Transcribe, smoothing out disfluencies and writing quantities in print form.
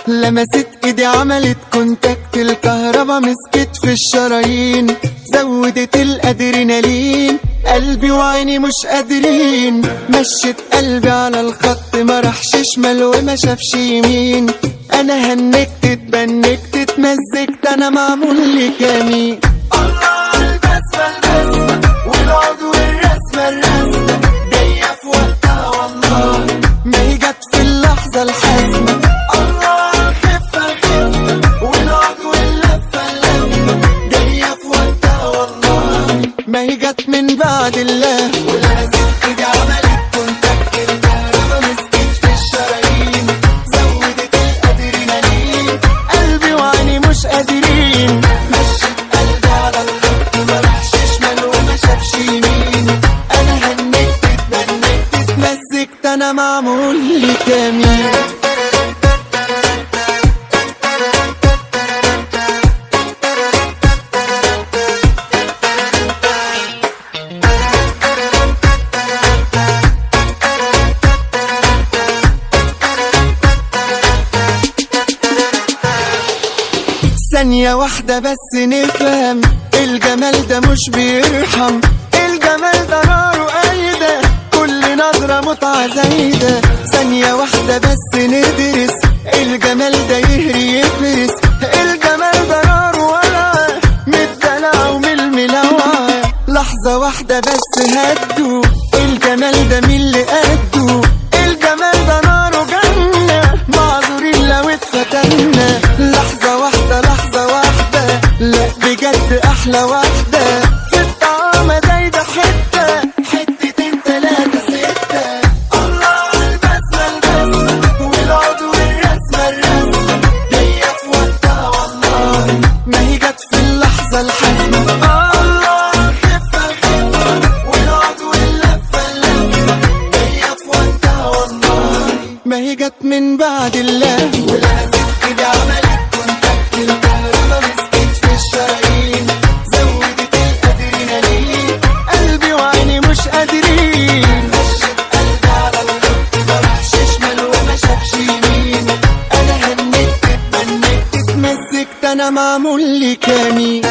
لمست ايدي عملت كونتاكت، الكهربا مسكت في الشرايين، زودت الادرينالين، قلبي وعيني مش قادرين، مشيت قلبي على الخط ما راحش شمال وما شافش يمين، انا هنكت اتبنكت اتمزجت، انا معمول لي كمين. الله البسمة البسمة والعود والرسمة الرسمة جاية في وقتها والله، ما هي جت في اللحظة الحاسمة. ما هي جت من بعد الله، ولمست ايدي عملت كونتاكت، الكهربا مسكت في الشرايين، زودت الادرينالين، قلبي وعيني مش قادرين، مشيت قلبي على الخط ما راحش شمال وما شافش يمين، انا هنكت اتبنكت اتمزجت، انا معمول لي كمين. ثانية واحدة بس نفهم، الجمال ده مش بيرحم، الجمال ده ناره قايدة، كل نظرة متعة زايدة، ثانية واحدة بس ندرس، الجمال ده يهري يفرس، الجمال ده ناره ولعة، من الدلع ومن الملوعة، لحظة واحدة بس هدوا، الجمال ده مين اللي قدوا، الجمال ده ناره جنة، معذورين لو اتفتنا، لحظة واحدة لا بجد احلى واحدة، في الطعامة زايدة حتة حتتين تلاتة ستة، الله البسمة البسمة والعود والرسمة الرسمة جاية في وقتها والله، ما هي جت في اللحظة الحاسمة. الله خفة الخفة والعود واللفة اللفة جاية في وقتها والله، ما هي جت من بعد الله، ولمست ايدي عملت كونتاكت، الكهربا مسكت في الشرايين، زودت الادرينالين، قلبي وعيني مش قادرين، مشيت قلبي على الخط ما راحش شمال وما شافش يمين، انا هنكت اتبنكت اتمزجت، انا معمول لي كمين.